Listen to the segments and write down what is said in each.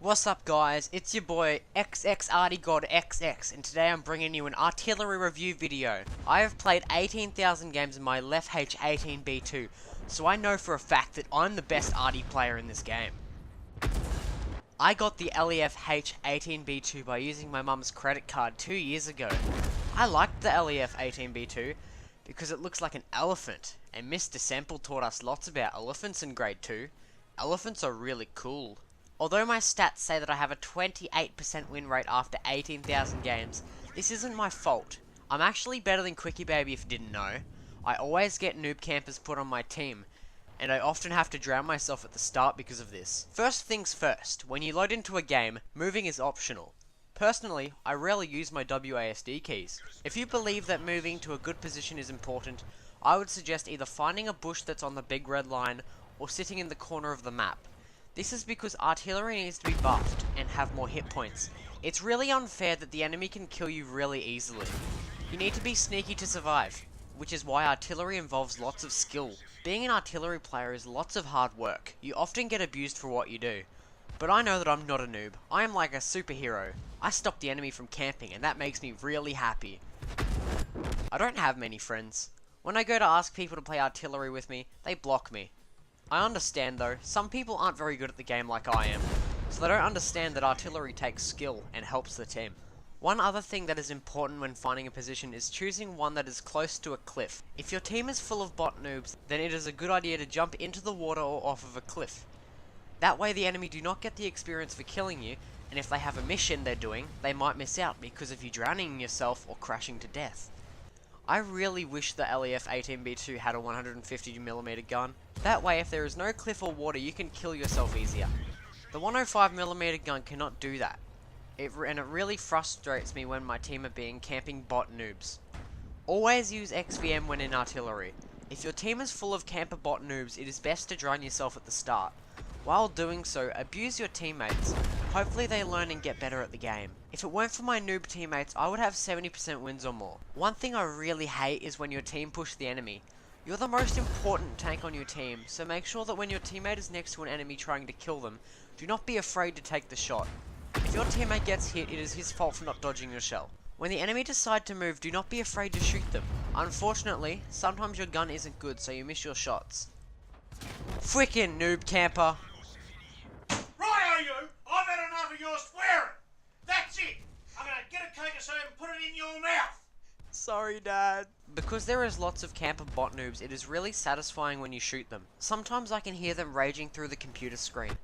What's up guys, it's your boy XX and today I'm bringing you an artillery review video. I have played 18,000 games in my left H18B2, so I know for a fact that I'm the best arty player in this game. I got the LEF H18B2 by using my mum's credit card 2 years ago. I liked the LEF 18B2 because it looks like an elephant, and Mr. Semple taught us lots about elephants in grade 2. Elephants are really cool. Although my stats say that I have a 28% win rate after 18,000 games, this isn't my fault. I'm actually better than Quickie Baby if you didn't know. I always get noob campers put on my team, and I often have to drown myself at the start because of this. First things first, when you load into a game, moving is optional. Personally, I rarely use my WASD keys. If you believe that moving to a good position is important, I would suggest either finding a bush that's on the big red line, or sitting in the corner of the map. This is because artillery needs to be buffed and have more hit points. It's really unfair that the enemy can kill you really easily. You need to be sneaky to survive, which is why artillery involves lots of skill. Being an artillery player is lots of hard work. You often get abused for what you do. But I know that I'm not a noob. I am like a superhero. I stop the enemy from camping, and that makes me really happy. I don't have many friends. When I go to ask people to play artillery with me, they block me. I understand though, some people aren't very good at the game like I am, so they don't understand that artillery takes skill and helps the team. One other thing that is important when finding a position is choosing one that is close to a cliff. If your team is full of bot noobs, then it is a good idea to jump into the water or off of a cliff. That way the enemy do not get the experience for killing you, and if they have a mission they're doing, they might miss out because of you drowning yourself or crashing to death. I really wish the LEF 18B2 had a 150mm gun. That way if there is no cliff or water you can kill yourself easier. The 105mm gun cannot do that. And it really frustrates me when my team are being camping bot noobs. Always use XVM when in artillery. If your team is full of camper bot noobs, it is best to drown yourself at the start. While doing so, abuse your teammates. Hopefully they learn and get better at the game. If it weren't for my noob teammates, I would have 70% wins or more. One thing I really hate is when your team push the enemy. You're the most important tank on your team, so make sure that when your teammate is next to an enemy trying to kill them, do not be afraid to take the shot. If your teammate gets hit, it is his fault for not dodging your shell. When the enemy decide to move, do not be afraid to shoot them. Unfortunately, sometimes your gun isn't good, so you miss your shots. Frickin' noob camper. Righto you! I've had enough of your swearing! That's it! I'm gonna get a cake of soda and put it in your mouth! Sorry, Dad. Because there is lots of camper bot noobs, it is really satisfying when you shoot them. Sometimes I can hear them raging through the computer screen.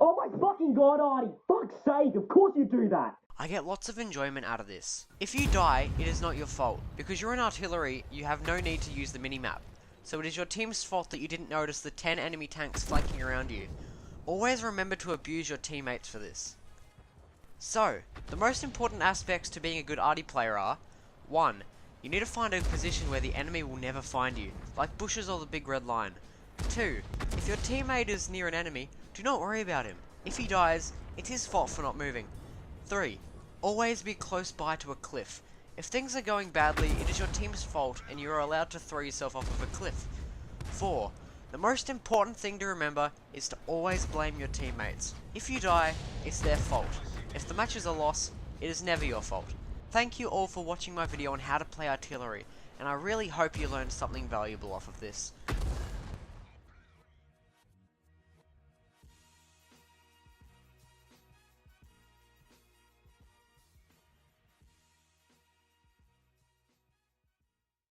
Oh my fucking god, Arty! Fuck's sake, of course you do that! I get lots of enjoyment out of this. If you die, it is not your fault. Because you're in artillery, you have no need to use the minimap. So it is your team's fault that you didn't notice the 10 enemy tanks flanking around you. Always remember to abuse your teammates for this. So, the most important aspects to being a good arty player are 1. You need to find a position where the enemy will never find you, like bushes or the big red line. 2. If your teammate is near an enemy, do not worry about him. If he dies, it's his fault for not moving. 3. Always be close by to a cliff. If things are going badly, it is your team's fault and you are allowed to throw yourself off of a cliff. 4. The most important thing to remember is to always blame your teammates. If you die, it's their fault. If the match is a loss, it is never your fault. Thank you all for watching my video on how to play artillery, and I really hope you learned something valuable off of this.